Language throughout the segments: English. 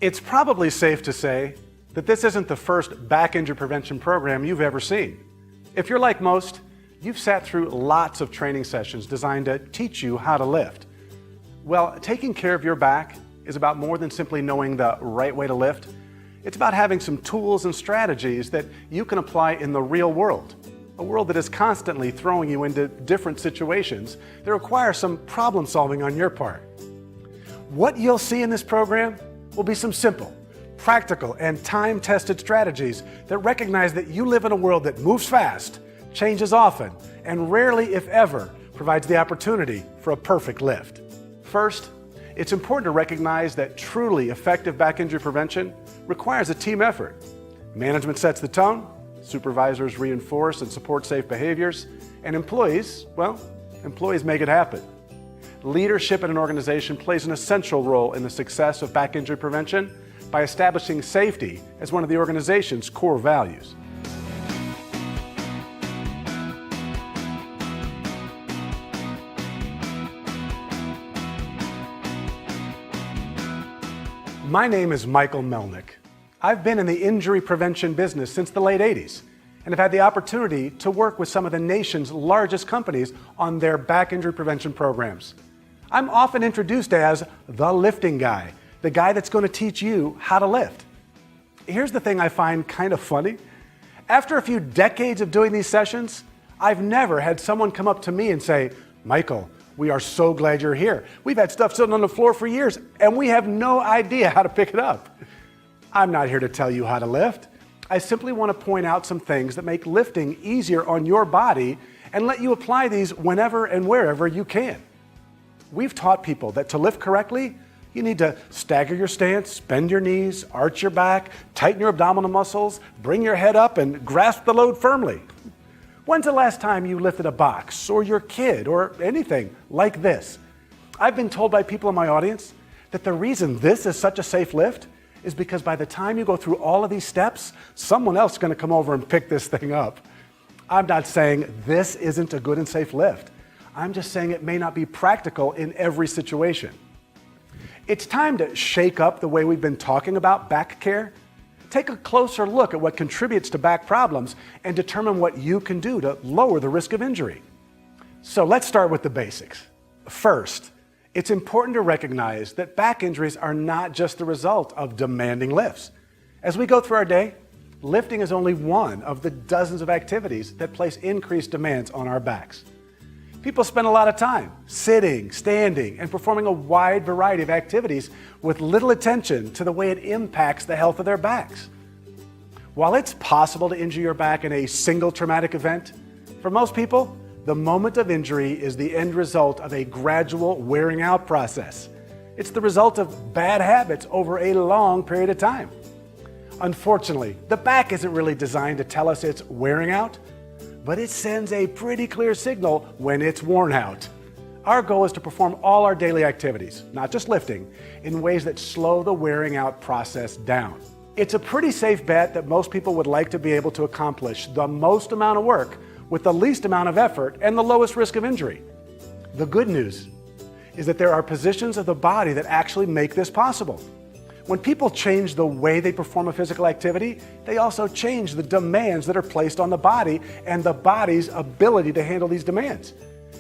It's probably safe to say that this isn't the first back injury prevention program you've ever seen. If you're like most, you've sat through lots of training sessions designed to teach you how to lift. Well, taking care of your back is about more than simply knowing the right way to lift. It's about having some tools and strategies that you can apply in the real world, a world that is constantly throwing you into different situations that require some problem solving on your part. What you'll see in this program will be some simple, practical, and time-tested strategies that recognize that you live in a world that moves fast, changes often, and rarely, if ever, provides the opportunity for a perfect lift. First, it's important to recognize that truly effective back injury prevention requires a team effort. Management sets the tone, supervisors reinforce and support safe behaviors, and employees make it happen. Leadership in an organization plays an essential role in the success of back injury prevention by establishing safety as one of the organization's core values. My name is Michael Melnick. I've been in the injury prevention business since the late 80s and have had the opportunity to work with some of the nation's largest companies on their back injury prevention programs. I'm often introduced as the lifting guy, the guy that's going to teach you how to lift. Here's the thing I find kind of funny. After a few decades of doing these sessions, I've never had someone come up to me and say, "Michael, we are so glad you're here. We've had stuff sitting on the floor for years and we have no idea how to pick it up." I'm not here to tell you how to lift. I simply want to point out some things that make lifting easier on your body and let you apply these whenever and wherever you can. We've taught people that to lift correctly, you need to stagger your stance, bend your knees, arch your back, tighten your abdominal muscles, bring your head up, and grasp the load firmly. When's the last time you lifted a box or your kid or anything like this? I've been told by people in my audience that the reason this is such a safe lift is because by the time you go through all of these steps, someone else is going to come over and pick this thing up. I'm not saying this isn't a good and safe lift. I'm just saying it may not be practical in every situation. It's time to shake up the way we've been talking about back care. Take a closer look at what contributes to back problems and determine what you can do to lower the risk of injury. So let's start with the basics. First, it's important to recognize that back injuries are not just the result of demanding lifts. As we go through our day, lifting is only one of the dozens of activities that place increased demands on our backs. People spend a lot of time sitting, standing, and performing a wide variety of activities with little attention to the way it impacts the health of their backs. While it's possible to injure your back in a single traumatic event, for most people, the moment of injury is the end result of a gradual wearing out process. It's the result of bad habits over a long period of time. Unfortunately, the back isn't really designed to tell us it's wearing out, but it sends a pretty clear signal when it's worn out. Our goal is to perform all our daily activities, not just lifting, in ways that slow the wearing out process down. It's a pretty safe bet that most people would like to be able to accomplish the most amount of work with the least amount of effort and the lowest risk of injury. The good news is that there are positions of the body that actually make this possible. When people change the way they perform a physical activity, they also change the demands that are placed on the body and the body's ability to handle these demands.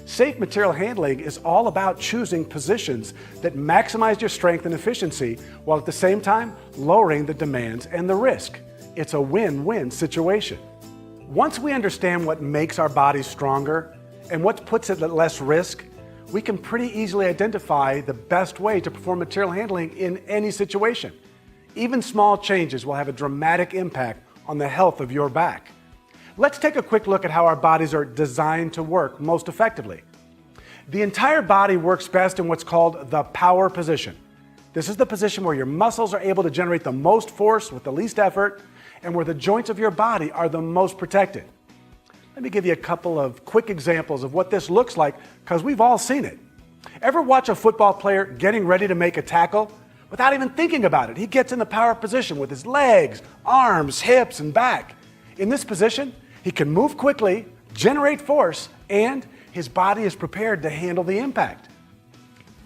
Safe material handling is all about choosing positions that maximize your strength and efficiency while at the same time lowering the demands and the risk. It's a win-win situation. Once we understand what makes our bodies stronger and what puts it at less risk, we can pretty easily identify the best way to perform material handling in any situation. Even small changes will have a dramatic impact on the health of your back. Let's take a quick look at how our bodies are designed to work most effectively. The entire body works best in what's called the power position. This is the position where your muscles are able to generate the most force with the least effort and where the joints of your body are the most protected. Let me give you a couple of quick examples of what this looks like because we've all seen it. Ever watch a football player getting ready to make a tackle? Without even thinking about it, he gets in the power position with his legs, arms, hips, and back. In this position, he can move quickly, generate force, and his body is prepared to handle the impact.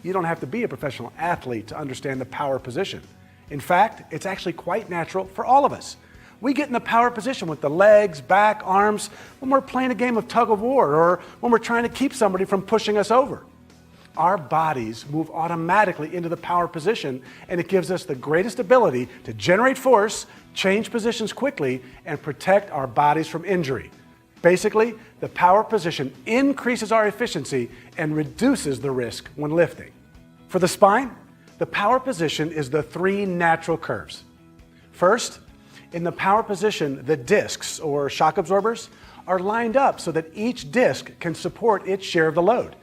You don't have to be a professional athlete to understand the power position. In fact, it's actually quite natural for all of us. We get in the power position with the legs, back, arms when we're playing a game of tug of war or when we're trying to keep somebody from pushing us over. Our bodies move automatically into the power position, and it gives us the greatest ability to generate force, change positions quickly, and protect our bodies from injury. Basically, the power position increases our efficiency and reduces the risk when lifting. For the spine, the power position is the three natural curves. First, in the power position, the discs, or shock absorbers, are lined up so that each disc can support its share of the load.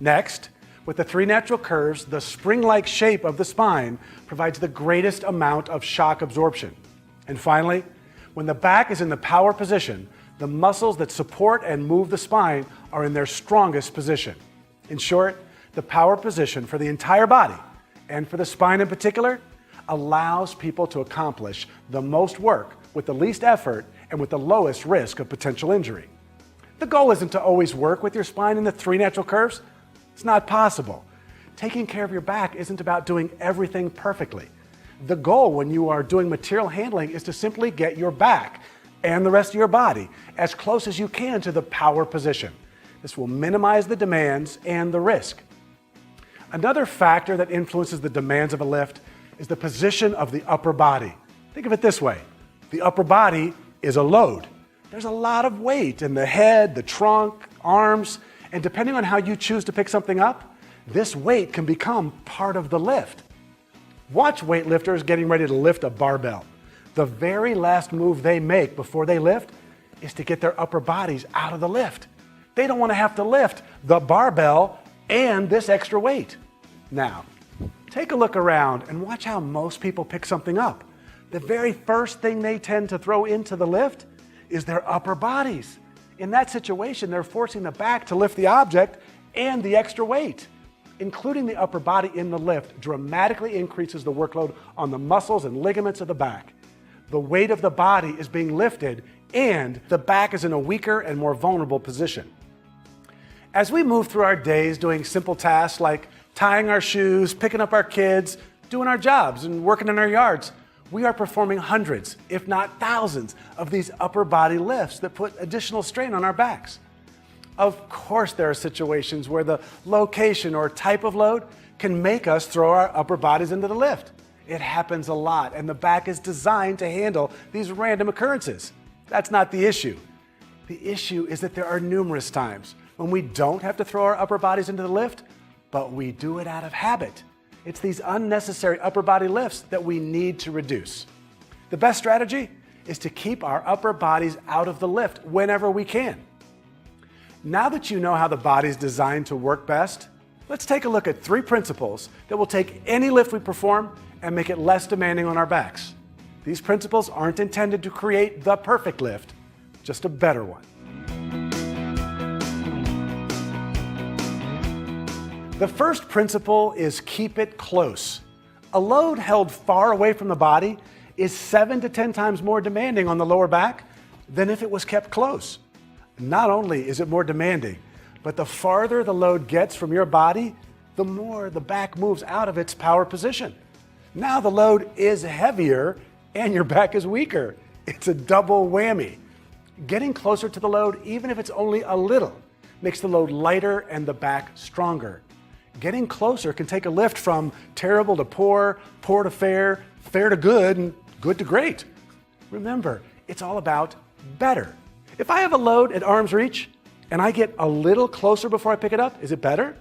Next, with the three natural curves, the spring-like shape of the spine provides the greatest amount of shock absorption. And finally, when the back is in the power position, the muscles that support and move the spine are in their strongest position. In short, the power position for the entire body, and for the spine in particular, allows people to accomplish the most work with the least effort and with the lowest risk of potential injury. The goal isn't to always work with your spine in the three natural curves. It's not possible. Taking care of your back isn't about doing everything perfectly. The goal when you are doing material handling is to simply get your back and the rest of your body as close as you can to the power position. This will minimize the demands and the risk. Another factor that influences the demands of a lift is the position of the upper body. Think of it this way. The upper body is a load. There's a lot of weight in the head, the trunk, arms, and depending on how you choose to pick something up, this weight can become part of the lift. Watch weightlifters getting ready to lift a barbell. The very last move they make before they lift is to get their upper bodies out of the lift. They don't want to have to lift the barbell and this extra weight. Now, take a look around and watch how most people pick something up. The very first thing they tend to throw into the lift is their upper bodies. In that situation, they're forcing the back to lift the object and the extra weight. Including the upper body in the lift dramatically increases the workload on the muscles and ligaments of the back. The weight of the body is being lifted and the back is in a weaker and more vulnerable position. As we move through our days doing simple tasks like tying our shoes, picking up our kids, doing our jobs, and working in our yards, we are performing hundreds, if not thousands, of these upper body lifts that put additional strain on our backs. Of course, there are situations where the location or type of load can make us throw our upper bodies into the lift. It happens a lot, and the back is designed to handle these random occurrences. That's not the issue. The issue is that there are numerous times when we don't have to throw our upper bodies into the lift, but we do it out of habit. It's these unnecessary upper body lifts that we need to reduce. The best strategy is to keep our upper bodies out of the lift whenever we can. Now that you know how the body is designed to work best, let's take a look at 3 principles that will take any lift we perform and make it less demanding on our backs. These principles aren't intended to create the perfect lift, just a better one. The first principle is keep it close. A load held far away from the body is 7 to 10 times more demanding on the lower back than if it was kept close. Not only is it more demanding, but the farther the load gets from your body, the more the back moves out of its power position. Now the load is heavier and your back is weaker. It's a double whammy. Getting closer to the load, even if it's only a little, makes the load lighter and the back stronger. Getting closer can take a lift from terrible to poor, poor to fair, fair to good, and good to great. Remember, it's all about better. If I have a load at arm's reach and I get a little closer before I pick it up, is it better?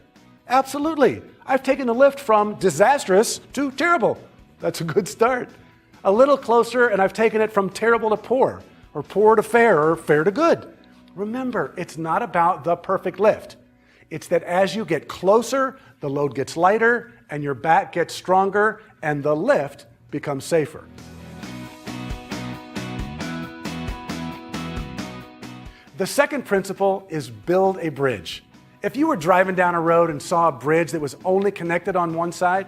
Absolutely. I've taken the lift from disastrous to terrible. That's a good start. A little closer and I've taken it from terrible to poor, or poor to fair, or fair to good. Remember, it's not about the perfect lift. It's that as you get closer, the load gets lighter and your back gets stronger and the lift becomes safer. The second principle is build a bridge. If you were driving down a road and saw a bridge that was only connected on one side,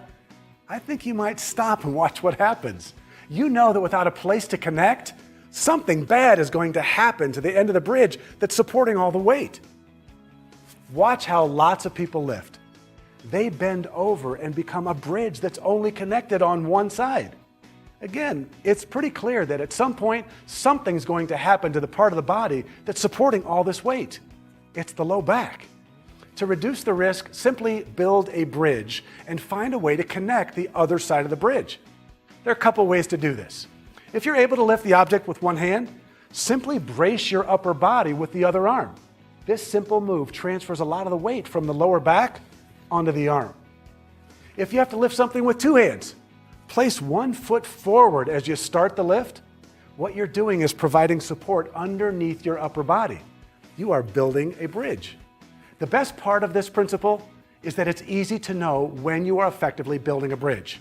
I think you might stop and watch what happens. You know that without a place to connect, something bad is going to happen to the end of the bridge that's supporting all the weight. Watch how lots of people lift. They bend over and become a bridge that's only connected on one side. Again, it's pretty clear that at some point, something's going to happen to the part of the body that's supporting all this weight. It's the low back. To reduce the risk, simply build a bridge and find a way to connect the other side of the bridge. There are a couple ways to do this. If you're able to lift the object with one hand, simply brace your upper body with the other arm. This simple move transfers a lot of the weight from the lower back onto the arm. If you have to lift something with two hands, place one foot forward as you start the lift. What you're doing is providing support underneath your upper body. You are building a bridge. The best part of this principle is that it's easy to know when you are effectively building a bridge.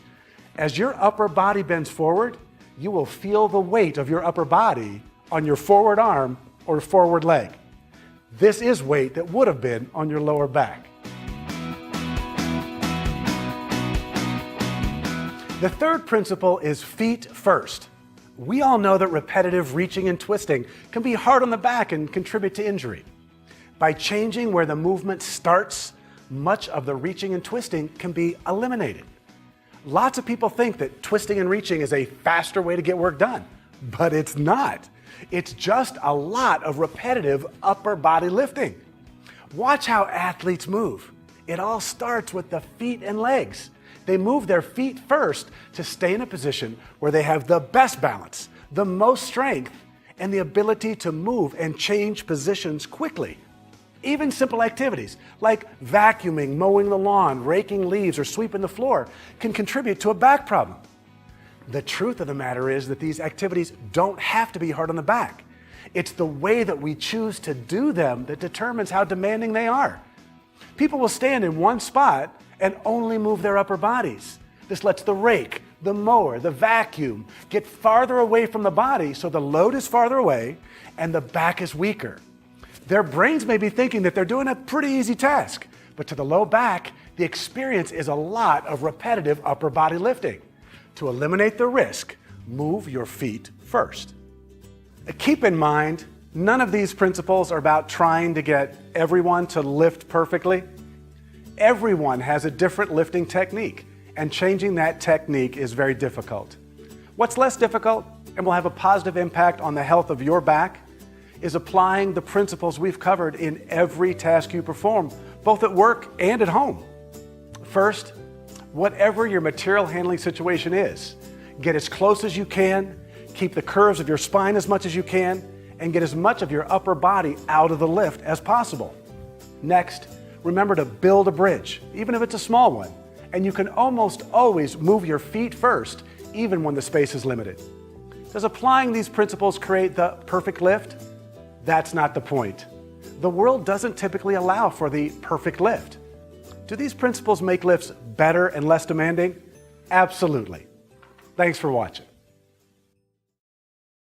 As your upper body bends forward, you will feel the weight of your upper body on your forward arm or forward leg. This is weight that would have been on your lower back. The third principle is feet first. We all know that repetitive reaching and twisting can be hard on the back and contribute to injury. By changing where the movement starts, much of the reaching and twisting can be eliminated. Lots of people think that twisting and reaching is a faster way to get work done, but it's not. It's just a lot of repetitive upper body lifting. Watch how athletes move. It all starts with the feet and legs. They move their feet first to stay in a position where they have the best balance, the most strength, and the ability to move and change positions quickly. Even simple activities like vacuuming, mowing the lawn, raking leaves, or sweeping the floor can contribute to a back problem. The truth of the matter is that these activities don't have to be hard on the back. It's the way that we choose to do them that determines how demanding they are. People will stand in one spot and only move their upper bodies. This lets the rake, the mower, the vacuum get farther away from the body so the load is farther away and the back is weaker. Their brains may be thinking that they're doing a pretty easy task, but to the low back, the experience is a lot of repetitive upper body lifting. To eliminate the risk, move your feet first. Keep in mind, none of these principles are about trying to get everyone to lift perfectly. Everyone has a different lifting technique, and changing that technique is very difficult. What's less difficult and will have a positive impact on the health of your back is applying the principles we've covered in every task you perform, both at work and at home. First, whatever your material handling situation is, get as close as you can, keep the curves of your spine as much as you can, and get as much of your upper body out of the lift as possible. Next, remember to build a bridge, even if it's a small one, and you can almost always move your feet first, even when the space is limited. Does applying these principles create the perfect lift? That's not the point. The world doesn't typically allow for the perfect lift. Do these principles make lifts better and less demanding? Absolutely. Thanks for watching.